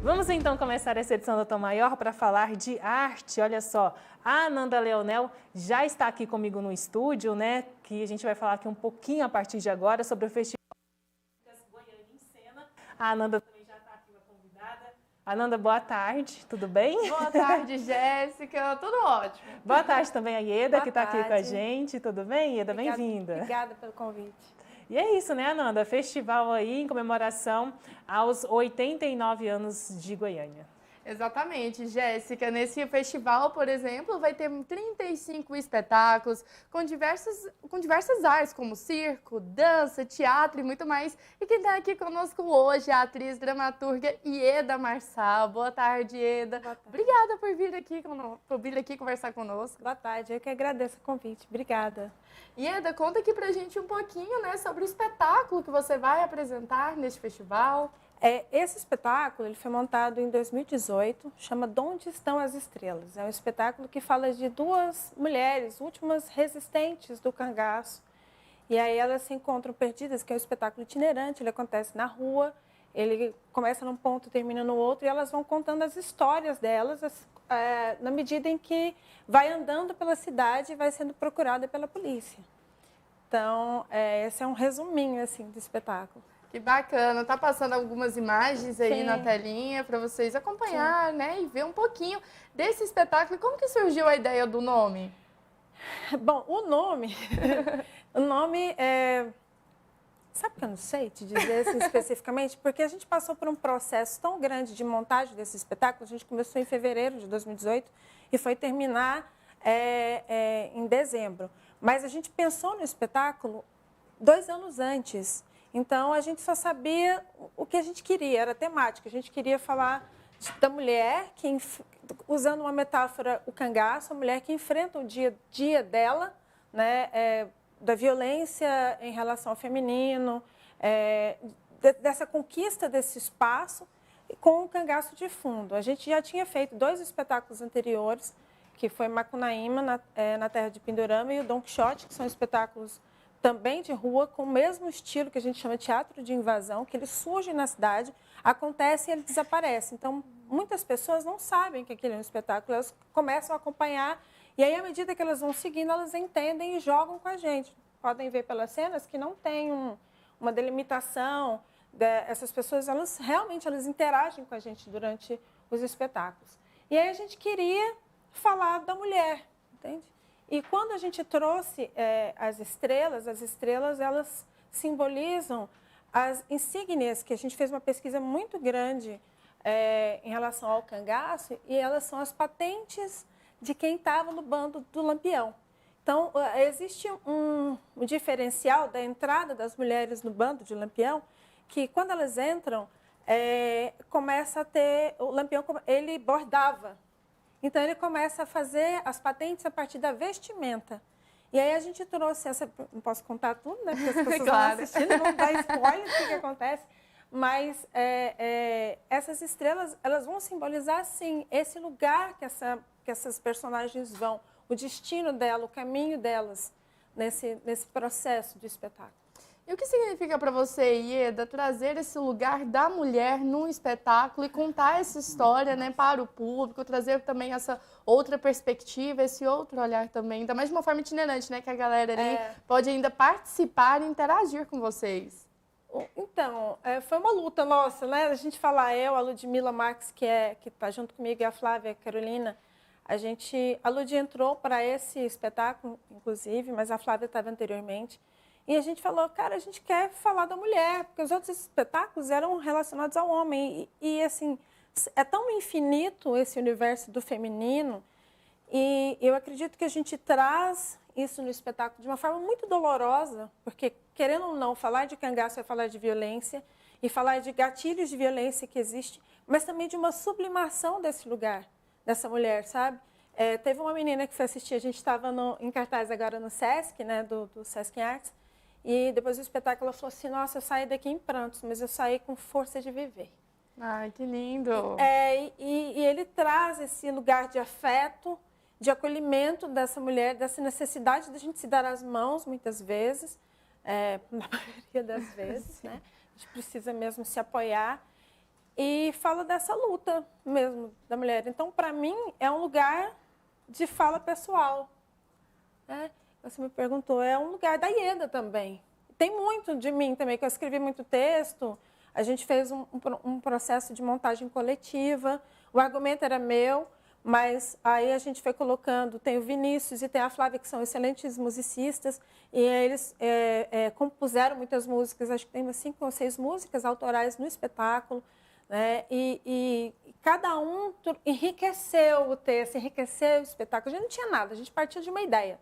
Vamos então começar essa edição do Tom Maior para falar de arte. Olha só, a Ananda Leonel já está aqui comigo no estúdio, né? Que a gente vai falar aqui um pouquinho a partir de agora sobre o Festival Goiânia em Cena. A Ananda também já está aqui, uma convidada. Ananda, boa tarde, tudo bem? Boa tarde, Jéssica, tudo ótimo. Boa tarde também a Ieda, Boa que está aqui com a tarde. gente, tudo bem? Ieda, bem-vinda. Obrigada pelo convite. E é isso, né, Ananda? Festival aí em comemoração aos 89 anos de Goiânia. Exatamente, Jéssica. Nesse festival, por exemplo, vai ter 35 espetáculos com diversas artes, como circo, dança, teatro e muito mais. E quem está aqui conosco hoje é a atriz dramaturga Ieda Marçal. Boa tarde, Ieda. Boa tarde. Obrigada por vir aqui conversar conosco. Boa tarde, eu que agradeço o convite. Obrigada. Ieda, conta aqui pra gente um pouquinho, né, sobre o espetáculo que você vai apresentar neste festival. Esse espetáculo ele foi montado em 2018, chama De Onde Estão as Estrelas. É um espetáculo que fala de duas mulheres, últimas resistentes do cangaço. E aí elas se encontram perdidas, que é um espetáculo itinerante, ele acontece na rua, ele começa num ponto, termina no outro, e elas vão contando as histórias delas na medida em que vai andando pela cidade e vai sendo procurada pela polícia. Então, esse é um resuminho assim, do espetáculo. Que bacana, tá passando algumas imagens aí Sim. na telinha para vocês acompanhar, né, e ver um pouquinho desse espetáculo. Como que surgiu a ideia do nome? Bom, o nome é... Sabe que eu não sei te dizer assim, especificamente? Porque a gente passou por um processo tão grande de montagem desse espetáculo. A gente começou em fevereiro de 2018 e foi terminar em dezembro. Mas a gente pensou no espetáculo 2 anos antes. Então, a gente só sabia o que a gente queria, era temática. A gente queria falar da mulher, usando uma metáfora, o cangaço, a mulher que enfrenta o dia a dia dela, né, da violência em relação ao feminino, dessa conquista desse espaço, com o cangaço de fundo. A gente já tinha feito 2 espetáculos anteriores, que foi Macunaíma, na Terra de Pindorama, e o Don Quixote, que são espetáculos também de rua, com o mesmo estilo que a gente chama de teatro de invasão, que ele surge na cidade, acontece e ele desaparece. Então, muitas pessoas não sabem que aquele é um espetáculo, elas começam a acompanhar, e aí, à medida que elas vão seguindo, elas entendem e jogam com a gente. Podem ver pelas cenas que não tem uma delimitação. Essas pessoas, elas realmente elas interagem com a gente durante os espetáculos. E aí a gente queria falar da mulher, entende? E quando a gente trouxe as estrelas elas simbolizam as insígnias, que a gente fez uma pesquisa muito grande em relação ao cangaço, e elas são as patentes de quem estava no bando do Lampião. Então, existe um diferencial da entrada das mulheres no bando de Lampião, que quando elas entram, começa a ter... O Lampião, ele bordava. Então, ele começa a fazer as patentes a partir da vestimenta. E aí a gente trouxe essa... Não posso contar tudo, né? Porque as pessoas Claro. vão assistindo, vão dar spoiler do que acontece. Mas essas estrelas, elas vão simbolizar, sim, esse lugar que essas personagens vão, o destino dela, o caminho delas nesse processo de espetáculo. E o que significa para você, Ieda, trazer esse lugar da mulher num espetáculo e contar essa história, né, para o público, trazer também essa outra perspectiva, esse outro olhar também, ainda mais de uma forma itinerante, né, que a galera ali pode ainda participar e interagir com vocês? Então, foi uma luta nossa, né? A gente fala, a Ludmila Marques, que está junto comigo, e a Flávia Carolina, a Lud entrou para esse espetáculo, inclusive, mas a Flávia estava anteriormente. E a gente falou, cara, a gente quer falar da mulher, porque os outros espetáculos eram relacionados ao homem. E assim, é tão infinito esse universo do feminino, e eu acredito que a gente traz isso no espetáculo de uma forma muito dolorosa, porque, querendo ou não, falar de cangaço é falar de violência, e falar de gatilhos de violência que existe, mas também de uma sublimação desse lugar, dessa mulher, sabe? Teve uma menina que foi assistir, a gente estava em cartaz agora no Sesc, né, do Sesc Arts, e depois do espetáculo ela falou assim, nossa, eu saí daqui em prantos, mas eu saí com força de viver. Ai, que lindo! E ele traz esse lugar de afeto, de acolhimento dessa mulher, dessa necessidade de a gente se dar as mãos, muitas vezes, na maioria das vezes, né? A gente precisa mesmo se apoiar. e fala dessa luta mesmo da mulher. Então, para mim, é um lugar de fala pessoal. Né? Você me perguntou, é um lugar da Ieda também. Tem muito de mim também, que eu escrevi muito texto. A gente fez um processo de montagem coletiva. O argumento era meu, mas aí a gente foi colocando, tem o Vinícius e tem a Flávia, que são excelentes musicistas, e eles compuseram muitas músicas, acho que tem umas 5 ou 6 músicas autorais no espetáculo, né? E cada um enriqueceu o texto, enriqueceu o espetáculo. A gente não tinha nada, a gente partiu de uma ideia.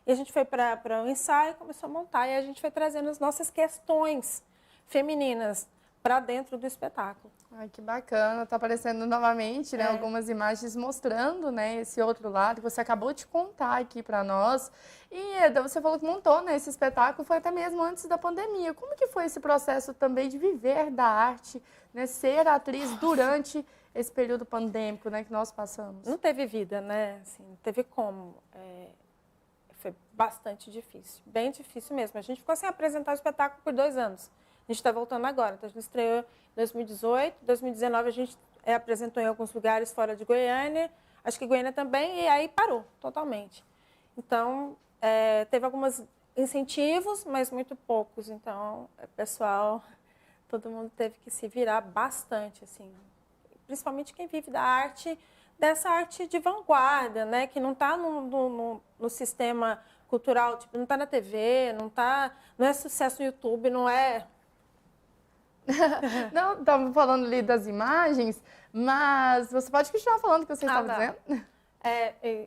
E a gente foi para o ensaio, começou a montar, e a gente foi trazendo as nossas questões femininas para dentro do espetáculo. Ai, que bacana, está aparecendo novamente, né, algumas imagens mostrando, né, esse outro lado que você acabou de contar aqui para nós. E Eda, você falou que montou, né, esse espetáculo, foi até mesmo antes da pandemia. Como que foi esse processo também de viver da arte, né, ser atriz durante esse período pandêmico, né, que nós passamos? Não teve vida, né, assim, não teve como. Foi bastante difícil, bem difícil mesmo. A gente ficou sem apresentar o espetáculo por 2 anos. A gente está voltando agora, então a gente estreou em 2018, 2019 a gente apresentou em alguns lugares fora de Goiânia, acho que Goiânia também, e aí parou totalmente. Então, teve alguns incentivos, mas muito poucos. Então, pessoal, todo mundo teve que se virar bastante, assim. Principalmente quem vive da arte, dessa arte de vanguarda, né? Que não está no sistema cultural, tipo, não está na TV, não é sucesso no YouTube, não é... Não, estava falando ali das imagens, mas você pode continuar falando o que você estava dizendo?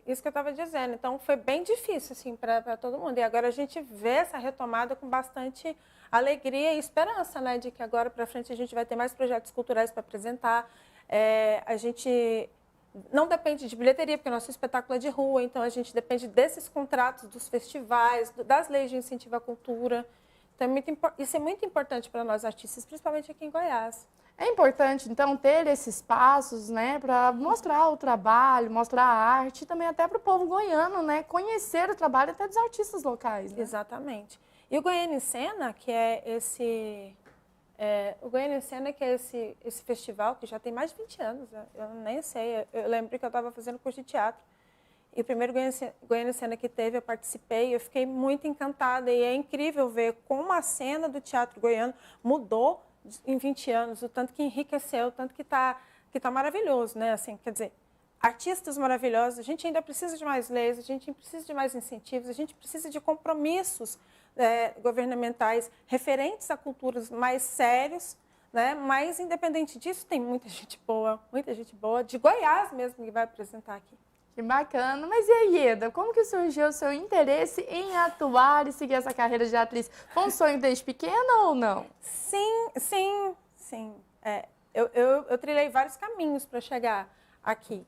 Isso que eu estava dizendo. Então, foi bem difícil, assim, para todo mundo. E agora a gente vê essa retomada com bastante alegria e esperança, né? De que agora para frente a gente vai ter mais projetos culturais para apresentar. A gente não depende de bilheteria, porque o nosso espetáculo é de rua, então a gente depende desses contratos, dos festivais, das leis de incentivo à cultura. Então, isso é muito importante para nós artistas, principalmente aqui em Goiás. É importante, então, ter esses espaços, né, para mostrar o trabalho, mostrar a arte, e também até para o povo goiano, né, conhecer o trabalho até dos artistas locais. Né? Exatamente. E o Goiânia em Cena, que é o Goiânia em Cena, que é esse festival que já tem mais de 20 anos, eu nem sei, eu lembro que eu estava fazendo curso de teatro. E o primeiro Goiânia em Cena que teve, eu participei, eu fiquei muito encantada. E é incrível ver como a cena do teatro goiano mudou em 20 anos, o tanto que enriqueceu, o tanto que tá maravilhoso, né? Assim, quer dizer, artistas maravilhosos, a gente ainda precisa de mais leis, a gente precisa de mais incentivos, a gente precisa de compromissos governamentais referentes a culturas mais sérios, né? Mas, independente disso, tem muita gente boa, de Goiás mesmo, que vai apresentar aqui. Que bacana. Mas e aí, Eda, como que surgiu o seu interesse em atuar e seguir essa carreira de atriz? Foi um sonho desde pequena ou não? Sim. Eu trilhei vários caminhos para chegar aqui.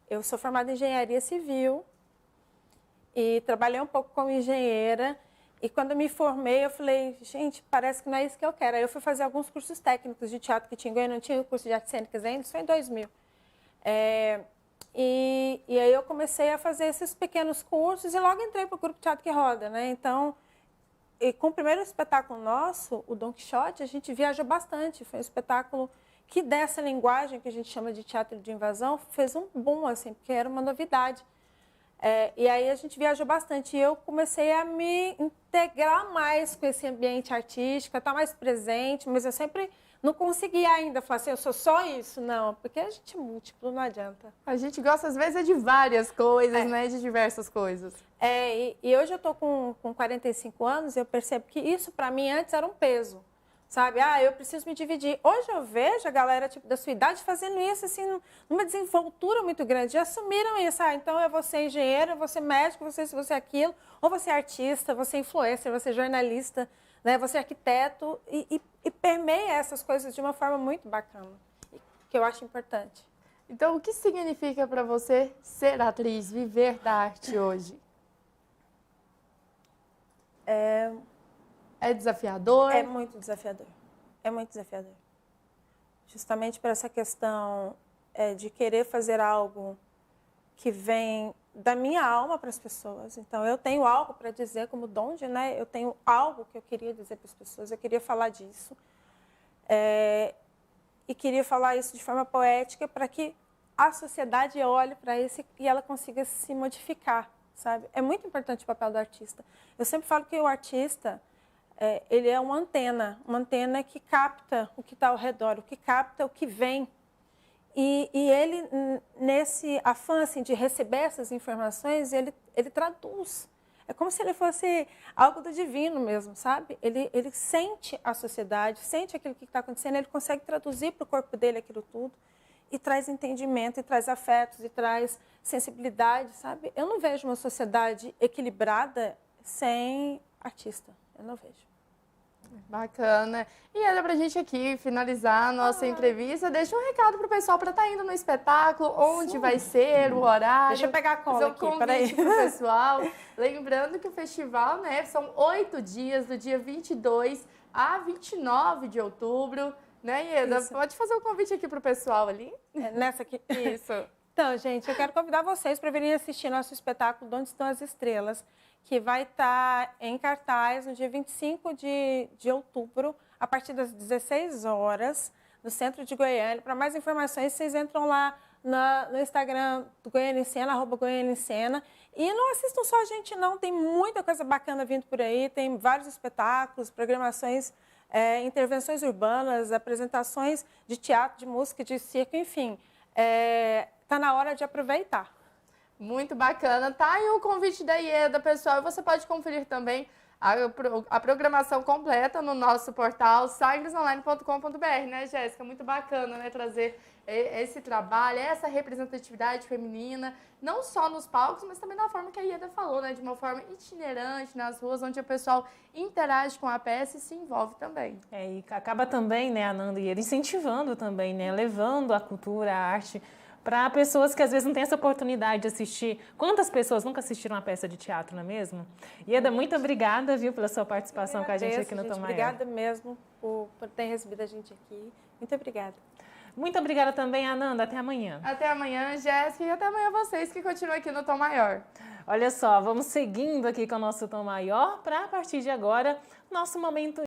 Eu sou formada em engenharia civil e trabalhei um pouco como engenheira. E quando eu me formei, eu falei, gente, parece que não é isso que eu quero. Aí eu fui fazer alguns cursos técnicos de teatro que tinha em Goiânia, não tinha o curso de artes cênicas ainda, isso foi em 2000. E aí eu comecei a fazer esses pequenos cursos e logo entrei para o Grupo Teatro que Roda, né? Então, e com o primeiro espetáculo nosso, o Don Quixote, a gente viajou bastante. Foi um espetáculo que dessa linguagem que a gente chama de teatro de invasão fez um boom, assim, porque era uma novidade. E aí a gente viajou bastante e eu comecei a me integrar mais com esse ambiente artístico, a estar mais presente, mas eu sempre não conseguia ainda falar assim, eu sou só isso, não, porque a gente é múltiplo, não adianta. A gente gosta, às vezes, de várias coisas, né, de diversas coisas. E hoje eu estou com 45 anos e eu percebo que isso, para mim, antes era um peso. Sabe? Eu preciso me dividir. Hoje eu vejo a galera tipo, da sua idade fazendo isso assim, numa desenvoltura muito grande. Já assumiram isso. Então eu vou ser engenheiro, eu vou ser médico, você é aquilo. Ou você é artista, você é influencer, você é jornalista, né? Você é arquiteto. E permeia essas coisas de uma forma muito bacana, que eu acho importante. Então, o que significa para você ser atriz, viver da arte hoje? É desafiador? É muito desafiador. É muito desafiador. Justamente por essa questão de querer fazer algo que vem da minha alma para as pessoas. Então, eu tenho algo para dizer como Donde, né? Eu tenho algo que eu queria dizer para as pessoas, eu queria falar disso. e queria falar isso de forma poética para que a sociedade olhe para isso e ela consiga se modificar, sabe? É muito importante o papel do artista. Eu sempre falo que o artista, ele é uma antena que capta o que está ao redor, o que capta o que vem. E ele, nesse afã assim, de receber essas informações, ele traduz. É como se ele fosse algo do divino mesmo, sabe? Ele sente a sociedade, sente aquilo que está acontecendo, ele consegue traduzir para o corpo dele aquilo tudo e traz entendimento, e traz afetos, e traz sensibilidade, sabe? Eu não vejo uma sociedade equilibrada sem artista, eu não vejo. Bacana. E era pra gente aqui finalizar a nossa entrevista. Deixa um recado pro pessoal para estar indo no espetáculo, onde vai ser, o horário. Deixa eu pegar a cola aqui, peraí. Pro pessoal. Lembrando que o festival, né, são 8 dias, do dia 22 a 29 de outubro. Né, Ieda? Isso. Pode fazer o convite aqui pro pessoal ali? Nessa aqui? Isso. Então, gente, eu quero convidar vocês para virem assistir nosso espetáculo Onde Estão as Estrelas, que vai estar em cartaz no dia 25 de outubro, a partir das 16 horas, no centro de Goiânia. Para mais informações, vocês entram lá no Instagram do Goiânia em Cena, @GoiâniaEmCena. E não assistam só a gente, não. Tem muita coisa bacana vindo por aí. Tem vários espetáculos, programações, intervenções urbanas, apresentações de teatro, de música, de circo, enfim. Está na hora de aproveitar. Muito bacana. Tá aí o convite da Ieda, pessoal. E você pode conferir também a programação completa no nosso portal sagresonline.com.br, né, Jéssica? Muito bacana, né, trazer esse trabalho, essa representatividade feminina, não só nos palcos, mas também da forma que a Ieda falou, né, de uma forma itinerante nas ruas, onde o pessoal interage com a peça e se envolve também. E acaba também, né, Ananda e Ieda, incentivando também, né, levando a cultura, a arte para pessoas que às vezes não têm essa oportunidade de assistir. Quantas pessoas nunca assistiram uma peça de teatro, não é mesmo? Ieda, muito obrigada, viu, pela sua participação com a gente aqui no Tom Maior. Obrigada mesmo por ter recebido a gente aqui. Muito obrigada. Muito obrigada também, Ananda. Até amanhã. Até amanhã, Jéssica, e até amanhã vocês que continuam aqui no Tom Maior. Olha só, vamos seguindo aqui com o nosso Tom Maior para, a partir de agora, nosso momento